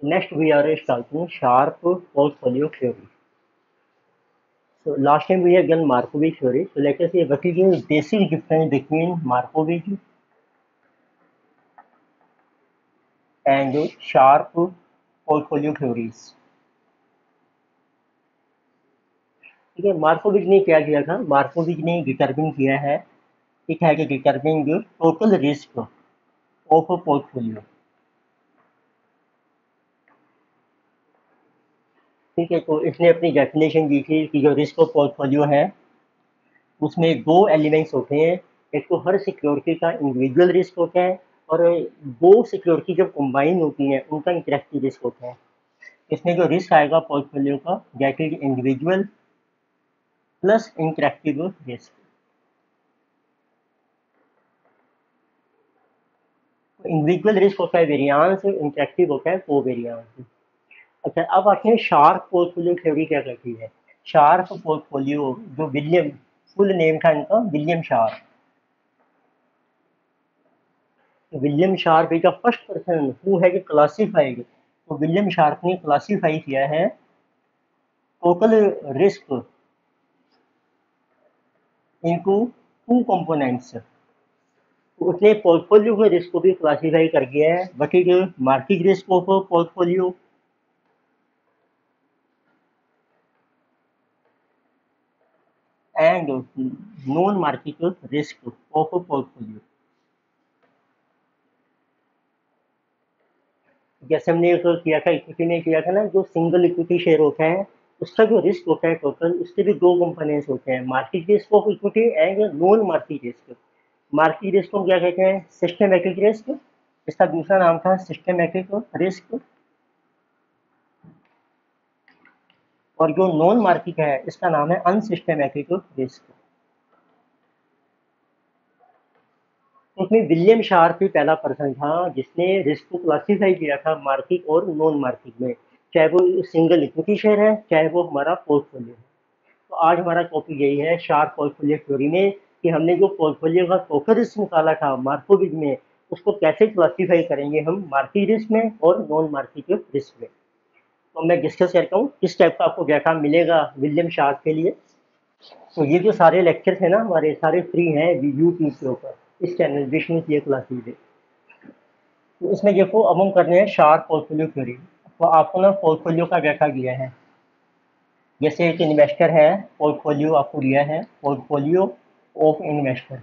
Next, we are starting sharp portfolio theory. So last time we have done Markovitch theory. So let us see what is the basic difference between Markovitch and sharp portfolio theories. ठीक है, Markovich ने क्या किया था? Markovich ने determine किया है, ठीक है, कि determine the total risk of a portfolio. ठीक है, तो इसने अपनी डेफिनेशन दी थी कि जो रिस्क ऑफ पोर्टफोलियो है उसमें दो एलिमेंट्स होते हैं। एक तो हर सिक्योरिटी का इंडिविजुअल रिस्क होता है, और दो सिक्योरिटी जब कंबाइन होती हैं उनका इंटरेक्टिव रिस्क होता है। इसमें जो रिस्क आएगा पोर्टफोलियो का, that is individual plus interactive risk. Individual risk होता है वेरियांस, इंटरेक्टिव होता है कोवेरियांस। अच्छा, अब आते हैं शार्प पोर्टफोलियो थ्योरी क्या कहती है। शार्प पोर्टफोलियो, जो विलियम, फुल नेम था इनका William sharp. William sharp is the first person who has classified, तो विलियम शार्प ने क्लासिफाई किया है total risk into two components. तो उसने पोर्टफोलियो के रिस्क को भी क्लासिफाई कर दिया है। What is market risk of portfolio and non market risk of portfolio. जैसे हमने एक किया था, इक्विटी में किया था ना, जो सिंगल इक्विटी शेयर होता है उसका जो रिस्क होता है टोटल, उसके भी दो कंपोनेंट्स होते हैं, market risk of equity and non market risk. Market risk को क्या कहते हैं? Systematic risk. इसका दूसरा नाम था सिस्टमेटिक रिस्क। और जो नॉन मार्केट है इसका नाम है अनसिस्टमेटिक रिस्क। उसमें विलियम शार्प ही पहला पर्सन था जिसने रिस्क को क्लासिफाई किया था मार्केट और नॉन मार्केट में, चाहे वो सिंगल इक्विटी शेयर है चाहे वो हमारा पोर्टफोलियो है। तो आज हमारा टॉपिक यही है शार्प पोर्टफोलियो थ्योरी में, कि हमने जो पोर्टफोलियो का टोटल रिस्क निकाला था मार्कोविच में, उसको कैसे क्लासिफाई करेंगे हम मार्केट रिस्क में और नॉन मार्केट रिस्क में। तो मैं डिस्कस करता हूँ किस टाइप का आपको डाटा मिलेगा विलियम शार्प के लिए। तो ये जो सारे लेक्चर्स हैं ना हमारे, सारे फ्री हैं यूट्यूब के ऊपर, इस चैनल विष्णु की क्लासेज है। तो इसमें देखो, अब हम करने हैं शार्प पोर्टफोलियो थ्योरी। तो आपको ना पोर्टफोलियो का डाटा दिया है, जैसे एक इन्वेस्टर है, पोर्टफोलियो आपको दिया है, पोर्टफोलियो ऑफ इन्वेस्टर।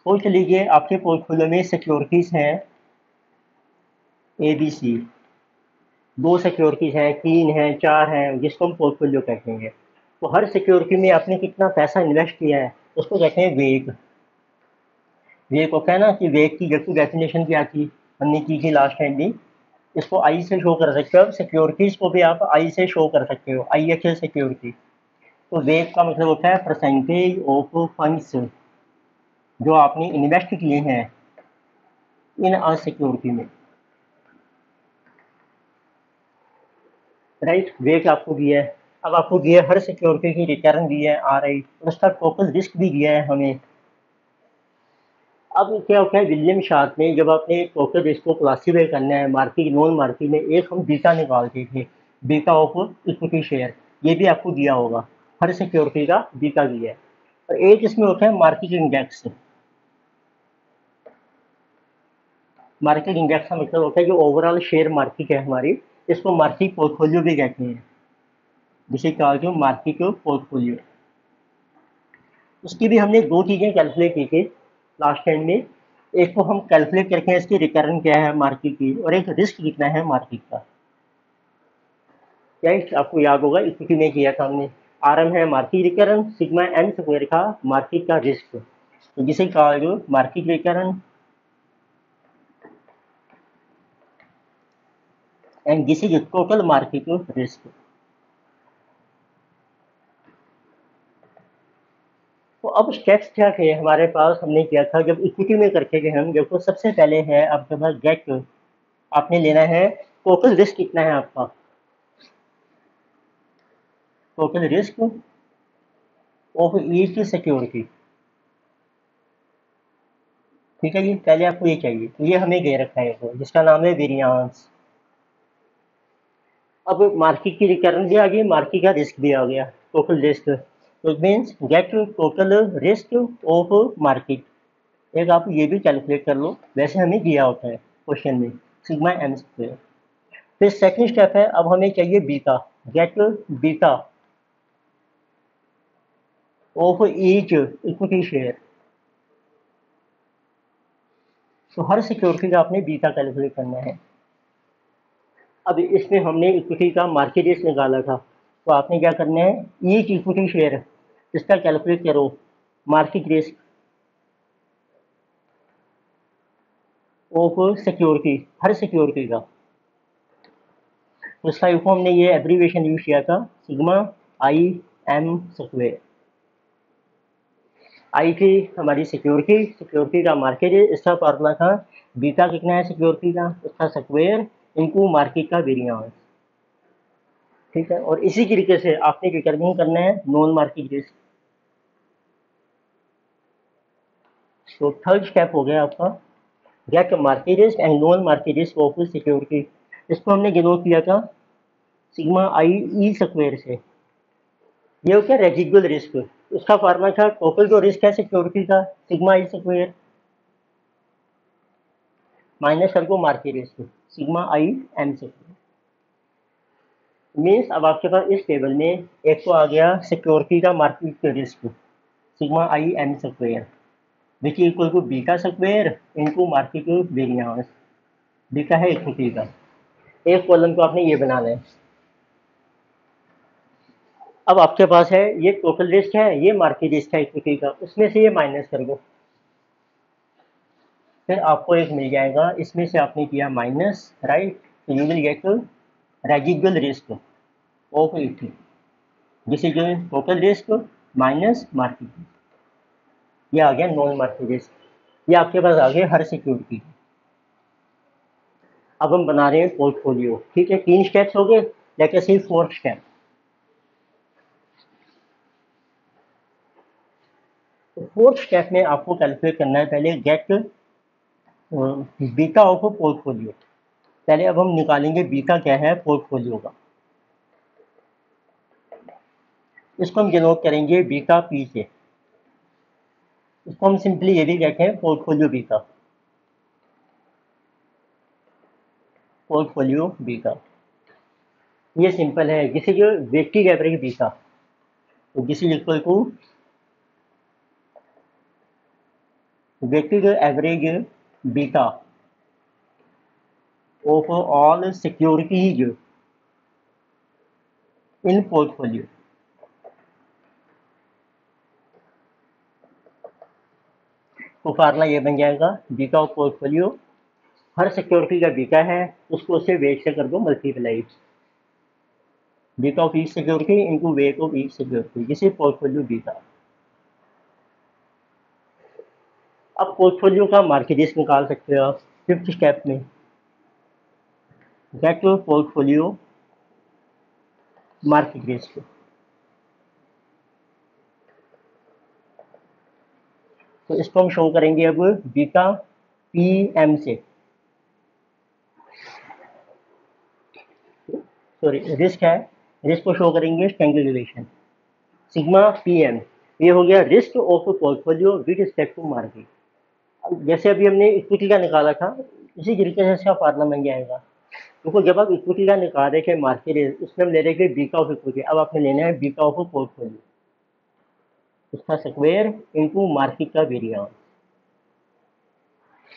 सोच लीजिए आपके पोर्टफोलियो में सिक्योरिटीज हैं ए बी सी, दो सिक्योरिटीज हैं, तीन हैं, चार हैं, जिसको हम पोर्टफोलियो कहते हैं। तो हर सिक्योरिटी में आपने कितना पैसा इन्वेस्ट किया है उसको कहते हैं वेग। वेग होता है ना, कि वेग की जैसी डेफिनेशन क्या थी, हमने की थी लास्ट टाइम भी। इसको आई से शो कर सकते हो, सिक्योरिटीज को भी आप आई से शो कर सकते हो, आई एच एल सिक्योरिटी। तो वेग का मतलब होता है परसेंटेज ऑफ फंड्स जो आपने इन्वेस्ट किए हैं इन अ सिक्योरिटी में, राइट। वेग आपको दिया है। अब आपको दिया है हर सिक्योरिटी की रिटर्न दी है आ रही, और उसका टोटल रिस्क भी दिया है हमें। अब क्या होता है विलियम शार्प ने, जब आपने टोटल रिस्क को क्लासीफाई करना है मार्केट नॉन मार्केट में, एक हम बीटा निकालते थे, बीटा ऑफ इक्विटी शेयर। ये भी आपको दिया होगा, हर सिक्योरिटी का बीटा दिया है। और एक इसमें होता है मार्केट इंडेक्स। मार्केट इंडेक्स का मतलब होता है जो ओवरऑल शेयर मार्केट है हमारी, इसको मार्केट पोर्टफोलियो भी कहते हैं, जिसे कहा जो मार्केट पोर्टफोलियो। उसकी भी हमने दो चीज़ें कैलकुलेट की थी लास्ट टाइम में। एक को हम कैलकुलेट करके हैं इसकी रिटर्न क्या है मार्केट की, और एक रिस्क कितना है मार्केट का। क्या आपको याद होगा, इक्विटी में किया था हमने। आर एम है market return, sigma M square का मार्केट का रिस्क, तो जिसे कहा जो market return and this is total market risk. तो अब स्टेप्स क्या थे हमारे पास, हमने किया था जब इक्विटी में करके गए हम, देखो सबसे पहले है आपके पास गेट, आपने लेना है टोटल रिस्क कितना है आपका, total risk of each security. ठीक है जी, पहले आपको ये चाहिए, तो ये हमें दे रखा है तो जिसका नाम है वेरियांस। अब मार्केट की रिक्वायरमेंट भी आ गई, मार्केट का रिस्क भी आ गया, टोटल रिस्क। तो it means get total risk of market. एक आप ये भी कैलकुलेट कर लो, वैसे हमें दिया होता है क्वेश्चन में, सिग्मा एम स्क्वायर। फिर सेकंड स्टेप है, अब हमें चाहिए beta, get beta of each equity share. तो हर सिक्योरिटी का आपने बीटा कैलकुलेट करना है। अब इसमें हमने इक्विटी का मार्केट रिस्क निकाला था, तो आपने क्या करना है, ईच इक्विटी शेयर इसका कैलकुलेट करो market risk of security, her security का। तो इसका हमने ये एब्रीवेशन यूज किया था, सिग्मा आई एम स्क्वायर। आई थी हमारी सिक्योरिटी, सिक्योरिटी का मार्केट है, इसका फॉर्मूला था बीटा कितना है सिक्योरिटी का, उसका स्क्वायर इनटू मार्केट का वेरिएंस। ठीक है, और इसी तरीके से आपने डिटरमिन करना है नॉन मार्केट रिस्क। तो थर्ड स्टेप हो गया आपका, get market risk and non market risk of security. इसको हमने डिनोट किया था सिग्मा आई ई स्क्वायर से। ये हो गया रेजिडुअल रिस्क, उसका फॉर्मूला था टोटल जो रिस्क है सिक्योरिटी का सिग्मा आई स्क्वायर माइनस कर को market risk sigma I M square. Means अब आपके पास इस टेबल में एक तो आ गया सिक्योरिटी का market risk sigma I M square which equal to beta square into market variance. Beta है इक्विटी का, एक कॉलम को आपने ये बनाना है। अब आपके पास है ये टोटल रिस्क है, ये मार्केट रिस्क है इक्विटी का, उसमें से ये माइनस कर दो, फिर आपको एक मिल जाएगा, इसमें से आपने किया माइनस, राइट। तो you will get residual risk of equity, this is total risk minus market risk. ये आ गया नॉन मार्केट रिस्क। ये आपके पास आ गया हर सिक्योरिटी। अब हम बना रहे हैं पोर्टफोलियो। ठीक है, 3 स्टेप्स हो गए, let us C fourth step. तो फोर्थ स्टेप में आपको कैलकुलेट करना है पहले गेट बीटा ऑफ पोर्टफोलियो। पहले अब हम निकालेंगे बीटा क्या है पोर्टफोलियो का, इसको हम डिनोट करेंगे बीटा पी से। इसको हम सिंपली ये भी कहते हैं पोर्टफोलियो बीटा, पोर्टफोलियो बीटा। ये सिंपल है, this is weighted average beta. तो this is equal to weighted average beta of all securities in portfolio. तो फार्मूला ये बन जाएगा बीटा ऑफ पोर्टफोलियो, हर सिक्योरिटी का बीटा है, उसको उससे वेट से कर दो multiply, beta of each security into weight of each security, this is portfolio beta. अब पोर्टफोलियो का मार्केट रिस्क निकाल सकते हो आप फिफ्थ स्टेप में, गेट पोर्टफोलियो मार्केट रिस्क। तो इसको हम शो करेंगे अब बीटा पी एम से, सॉरी रिस्क है, रिस्क को शो करेंगे standard deviation sigma P M. ये हो गया risk of portfolio with respect to market. जैसे अभी हमने इक्विटी का निकाला था, इसी तरीके से इसका फार्मूला बन जाएगा। देखो जब आप इक्विटी का निकाल रहे थे मार्केट, उसमें हम ले रहे थे बीटा ऑफ इक्विटी, अब आपने लेना है बीटा ऑफ पोर्टफोलियो, उसका स्क्वायर इनटू मार्केट का वेरिएंस।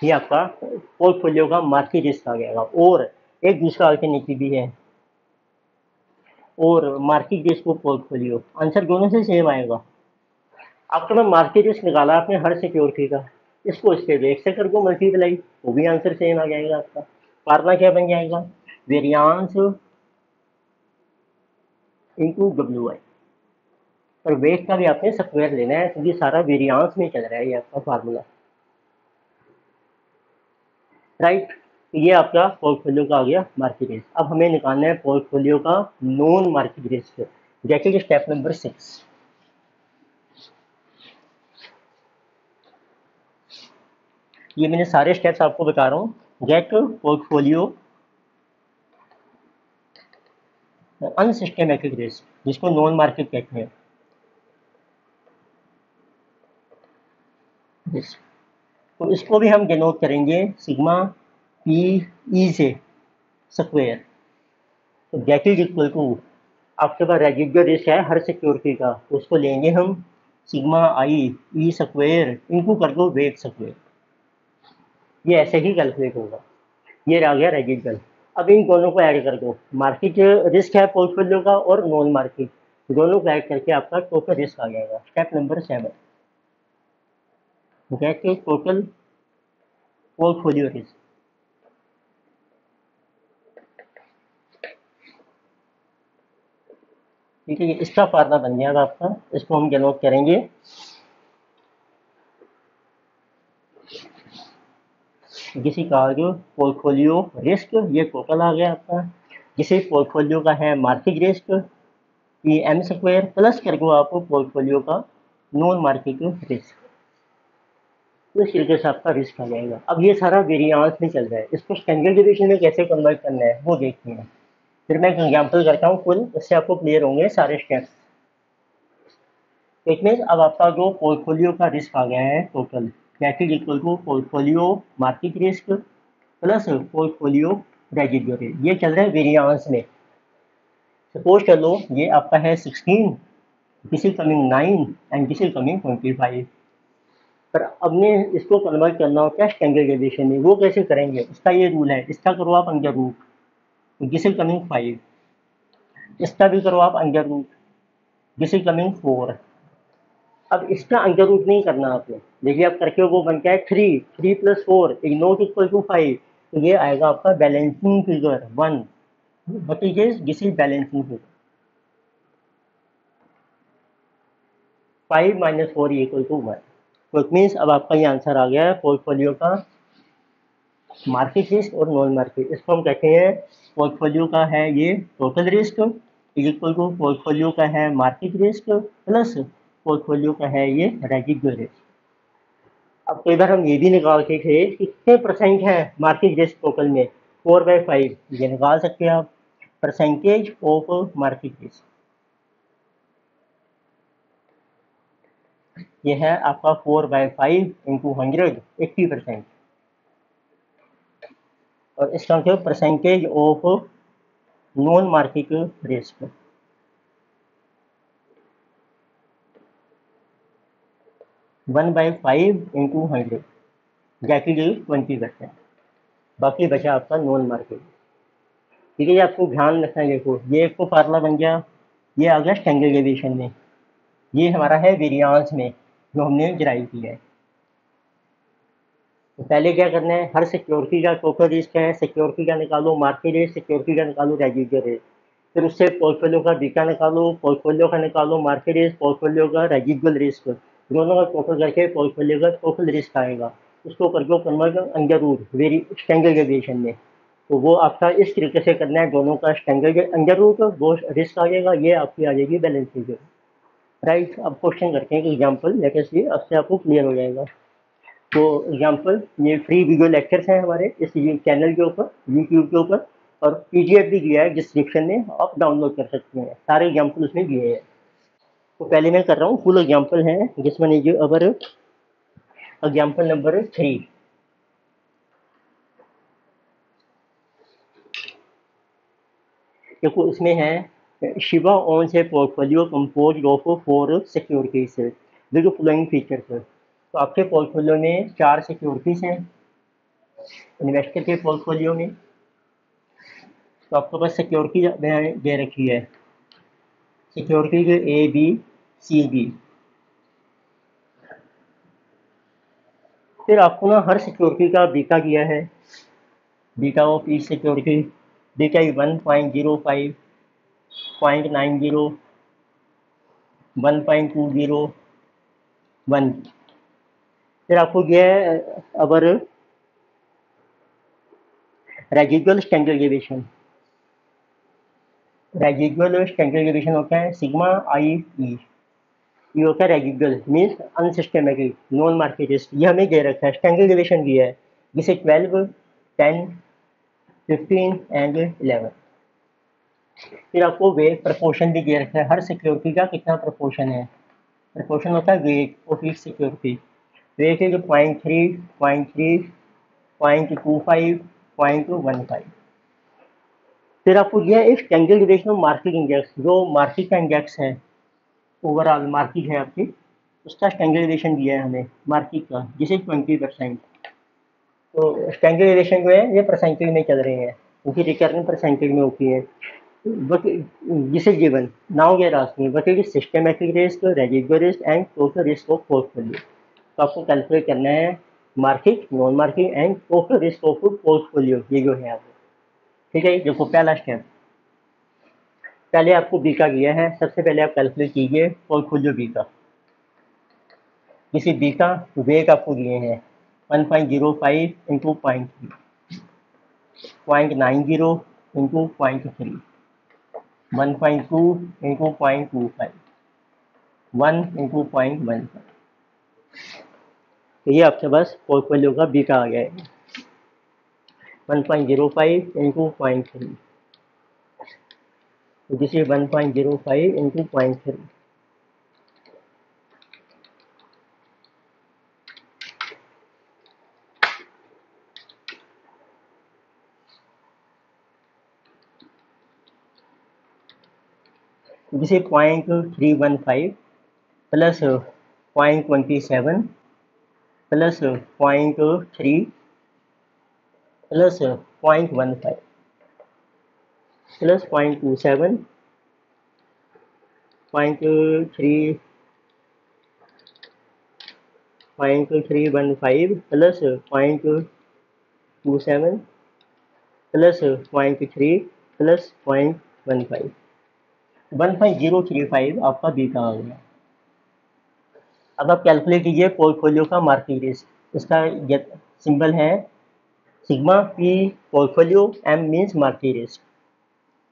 ये आपका पोर्टफोलियो का मार्केट रिस्क आ जाएगा। और एक दूसरा अल्टरनेटिव भी है, और market risk of portfolio, answer दोनों से सेम आएगा। आपको मैं मार्केट रिस्क निकाला आपने हर सिक्योरिटी का, इसको इसके रेट से कर दो मल्टीप्लाई, वो भी आंसर सेम आ जाएगा आपका। फार्मूला क्या बन जाएगा, वेरिएंस इनटू डब्ल्यू आई। और वेट का भी आपने स्क्वायर लेना है, क्योंकि सारा वेरिएंस में चल रहा है ये आपका फार्मूला, राइट। तो ये आपका पोर्टफोलियो का आ गया मार्केट रिस्क। अब हमें निकालना है पोर्टफोलियो का नॉन मार्केट रिस्क, जैसे स्टेप नंबर 6। ये मैंने सारे स्टेप्स आपको बता रहा हूँ। गेट पोर्टफोलियो अनसिस्टेमेटिक रिस्क जिसको नॉन मार्केट कहते हैं रिस्क, तो इसको भी हम डिनोट करेंगे सिग्मा पी ई से स्क्वायर। तो गेट इज इक्वल टू, आपके पास रेजिडुअल रिस्क है हर सिक्योरिटी का, तो उसको लेंगे हम sigma I E square into कर दो वेट स्क्वायर, ये ऐसे ही कैलकुलेट होगा। ये आ गया रेजिडुअल। अब इन दोनों को ऐड कर दो, मार्केट रिस्क है पोर्टफोलियो का और नॉन मार्केट, दोनों को ऐड करके आपका टोटल रिस्क आ जाएगा। Step number 7, get total portfolio risk. ठीक है, ये इसका फार्मूला बन गया आपका, इसको हम डिनोट करेंगे जिसे कहा जो पोर्टफोलियो रिस्क, ये टोटल आ गया आपका। जिसे पोर्टफोलियो का है मार्केट रिस्क, ये एम स्क्वायर प्लस करके आपको पोर्टफोलियो का नॉन मार्केट रिस्क, तो इस तरीके से आपका रिस्क आ जाएगा। अब ये सारा वेरिएंस में चल रहा है, इसको स्टैंडर्ड डेविएशन में कैसे कन्वर्ट करना है वो देखते हैं। फिर मैं एक एग्जाम्पल करता हूँ फुल, इससे आपको क्लियर होंगे सारे स्टेप्स। इट मीन्स अब आपका जो पोर्टफोलियो का रिस्क आ गया है total, that is equal to portfolio market risk plus portfolio residual risk, ये चल रहा है वेरिएंस में। सपोज कर लो ये आपका है 16, this is coming 9 and this is coming 25। पर हमने इसको कन्वर्ट करना होता है स्टैंडर्ड डेविएशन में, वो कैसे करेंगे, इसका ये रूल है, इसका करो आप under root, this is coming 5, इसका भी करो आप under root, this is coming 4। अब इसका अंडर रूट नहीं करना आपने, देखिए आप करके वो बनता है 3, 3 + 4 इज नॉट इक्वल टू 5, तो ये आएगा आपका balancing figure 1, but it is this is balancing figure 5 - 4 equal to 1। तो इट मीन्स अब आपका ये आंसर आ गया है पोर्टफोलियो का मार्केट रिस्क और नॉन मार्केट। इसको हम कहते हैं पोर्टफोलियो का है ये total risk is equal to portfolio का है मार्केट रिस्क प्लस पोर्टफोलियो का है ये रेजिडुअल रिस्क। अब कई बार हम ये भी निकालते थे कि कितने परसेंट है मार्केट रिस्क टोटल में, 4/5, ये निकाल सकते हैं आप, परसेंटेज ऑफ मार्केट रिस्क, ये है आपका 4/5 इंटू 100, 80%। और इसका क्या percentage of non market risk, 1/5 into 100, that is 20%। बाकी बचा आपका नॉन मार्केट। ठीक है, ये आपको ध्यान रखना है। देखो ये एक तो फार्मूला बन गया, ये आ गया स्टैंडर्ड डेविएशन में, ये हमारा है वेरिएंस में जो हमने ड्राइव किया है। तो पहले क्या करना है, हर सिक्योरिटी का टोटल रिस्क है, सिक्योरिटी का निकालो मार्केट रिस्क, सिक्योरिटी का निकालो रेजिडुअल रिस्क, फिर उससे पोर्टफोलियो का बीटा निकालो, पोर्टफोलियो का निकालो मार्केट रिस्क, पोर्टफोलियो का रेजिडुअल रिस्क, दोनों का टोटल करके पोर्टफोलियो का टोटल रिस्क आएगा। उसको करके convert under root very standard deviation में, तो वो आपका इस तरीके से करना है, दोनों का स्टैंडर्ड अंडर रूट वो रिस्क आ जाएगा, ये आपकी आ जाएगी बैलेंस शीट। राइट, अब क्वेश्चन करते हैं कि एग्जाम्पल लेटेस्ट ये अब से आपको क्लियर हो जाएगा। तो एग्जाम्पल, ये फ्री वीडियो लेक्चर्स हैं हमारे इस चैनल के ऊपर, यूट्यूब के ऊपर, और पीडीएफ भी दिया है डिस्क्रिप्शन में, आप डाउनलोड कर सकते हैं, सारे एग्जाम्पल उसमें दिए हैं। तो पहले मैं कर रहा हूँ फुल एग्जाम्पल है, जिसमें लीजिए अवर एग्जाम्पल नंबर 3। देखो इसमें है Shiva owns a portfolio compose of 4 securities with flowing features. तो आपके पोर्टफोलियो में 4 सिक्योरिटीज हैं इन्वेस्टर के पोर्टफोलियो में। तो आपके पास सिक्योरिटी दे रखी है, सिक्योरिटी के ए बी सी डी। फिर आपको ना हर सिक्योरिटी का बीटा दिया है, beta of each security, beta 1.05, 0.90, 1.20, 1। फिर आपको दिया है our residual standard deviation, residual standard deviation होता है सिग्मा आई ई, ये होता है residual means unsystematic non market risk, ये हमें दे रखा है, स्टैंडर्ड डिविएशन दिया है जिसे 12, 10, 15 एंड 11। फिर आपको वेट प्रपोर्शन भी दे रखा है, हर सिक्योरिटी का कितना प्रपोर्शन है। प्रपोर्शन होता है weight of each security. Weight है जो 0.3, 0.3, 0.25, 0.15। फिर आपको दिया है एक standard deviation of market index, जो मार्केट का इंडेक्स है, ओवरऑल मार्केट है आपकी, उसका स्टैंडर्ड डिविएशन दिया है हमें मार्केट का, जिसे 20%। तो स्टैंडर्ड डिविएशन जो है ये परसेंटेज में चल रहे हैं, क्योंकि रिकरिंग परसेंटेज में होती है। But this is given. Now we are asking what is systematic risk, residual risk and total risk of portfolio. तो आपको कैलकुलेट करना है market, non market and total risk of portfolio, ये जो है आपको। ठीक है, देखो पहला स्टेप, पहले आपको बीटा दिया है, सबसे पहले आप कैलकुलेट कीजिए पोर्टफोलियो बीटा। किसी बीटा वेट आपको दिए हैं 1.05 इंटू 0.3, 0.90 इंटू 0.3, 1.2 इंटू 0.25, 1 इंटू 0.15। तो ये आपके पास पोर्टफोलियो का बीटा आ गया है 1.05 इंटू 0.3, तो this is 1.05 into 0.3। This is 0.315 plus 0.27 plus 0.3 plus 0.15 plus 0.27, 0.3, 0.315 plus 0.27 plus 0.3 plus 0.15, 1.035 आपका बीटा आ गया। अब आप कैलकुलेट कीजिए पोर्टफोलियो का मार्केट रिस्क, इसका सिंबल है sigma P portfolio, M means market risk.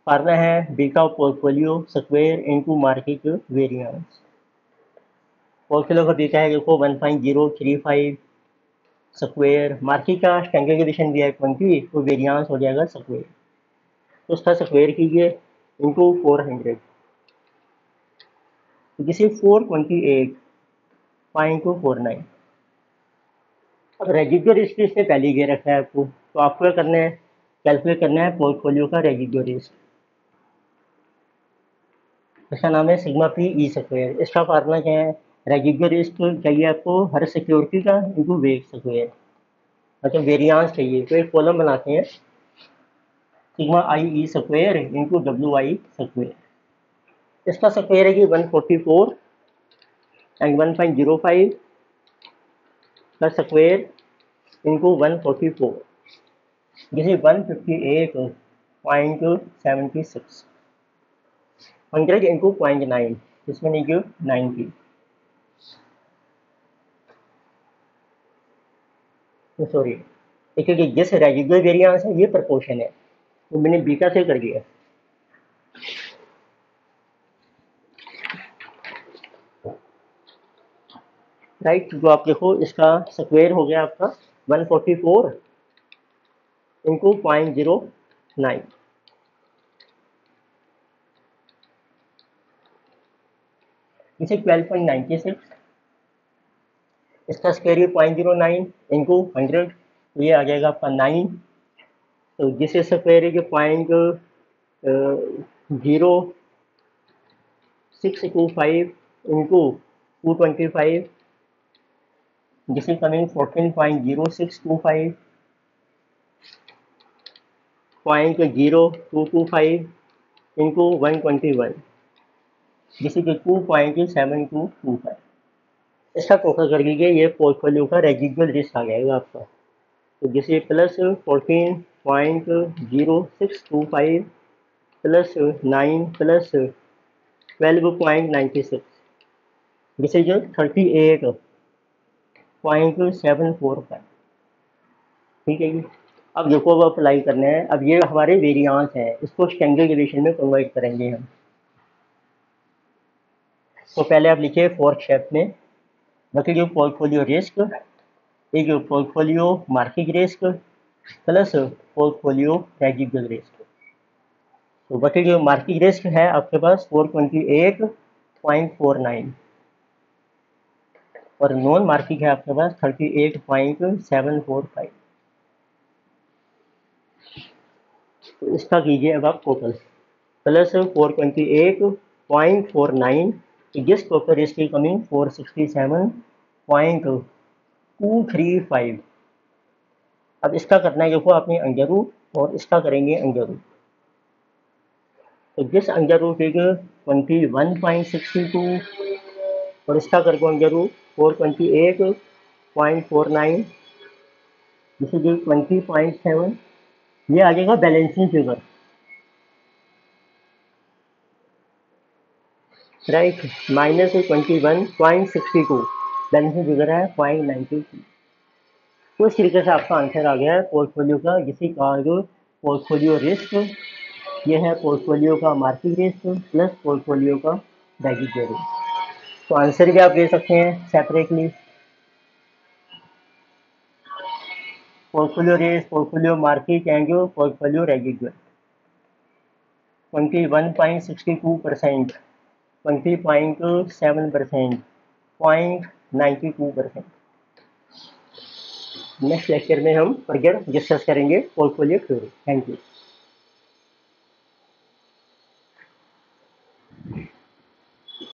Formula है beta portfolio square into market variance. Portfolio का बीटा है देखो 1.035 स्क्वायर, मार्केट का स्टैंडर्ड डिविएशन दिया है 20, तो वेरिएंस हो जाएगा स्क्वायर, तो उसका स्क्वायर कीजिए इंटू 400, तो दिस इज 428.249। अब रेजिडुअल रिस्क इसने पहले ही दे रखा है आपको, तो आपको क्या करना है, कैलकुलेट करना है पोर्टफोलियो का रेजिडुअल रिस्क। इसका नाम है सिग्मा पी ई स्क्वायर। इसका फार्मूला क्या है, रेजिडुअल रिस्क चाहिए आपको हर सिक्योरिटी का इंटू वेट स्क्वायर, मतलब वेरिएंस चाहिए, तो एक कॉलम बनाते हैं sigma I E square into W I square. इसका स्क्वायर है कि 144 एंड 1.05 का स्क्वायर इंटू 144, जिसे 158.76, 100 इंटू 0.9, इसमें नहीं 90, सॉरी, देखिए जैसे रेजिडुअल वेरिएंस है ये प्रपोर्शन है, तो मैंने बीटा से कर दिया। राइट, तो आप देखो इसका स्क्वायर हो गया आपका 144 इंटू 0.09, इसे 12.96, इसका स्क्वायर 0.09 इंटू 100, तो ये आ जाएगा आपका 9, तो जिसे स्क्वायर है 0.0625 into 225, this is coming 14.0625, 0.0225 into 121, this is 2.7225। इसका टोटल कर लीजिए, ये पोर्टफोलियो का रेजिडुअल रिस्क आ जाएगा आपका, तो जिसे plus 14.0625 plus 9 plus 12.96, this is 38.745। ठीक है जी। अब देखो अब अप्लाई करना है, अब ये हमारे वेरिएंस हैं, इसको स्टैंडर्ड डिविएशन में कन्वर्ट करेंगे हम। तो पहले आप लिखिए फोर्थ शेप में, what is your portfolio risk, is your portfolio market risk plus portfolio residual risk। तो what is your market risk है आपके पास 428.49 और नॉन मार्किट है आपके पास 38.745। तो इसका कीजिए अब आप टोटल प्लस 428.49 गेस्ट टोटल इसकी कमिंग 467.235। अब इसका करना है देखो आपने अंडर रूट और इसका करेंगे अंडर रूट। तो जिस अंडर रूट एक 21.62 और इसका करके अंडर रूट 428.49 दिस इज 20.7, ये आ जाएगा balancing figure, right, minus 21.62 balancing figure है 0.92। तो इस तरीके से आपका आंसर आ गया है पोर्टफोलियो का, जिसे कहा पोर्टफोलियो रिस्क। ये है पोर्टफोलियो का मार्केट रिस्क प्लस पोर्टफोलियो का रेजिडुअल रिस्क। तो आंसर भी आप दे सकते हैं separately, portfolio risk, portfolio market and portfolio residual. 21.62%, 20.7%, 0.92%। Next lecture में हम फर्दर डिस्कस करेंगे पोर्टफोलियो थ्योरी। Thank you.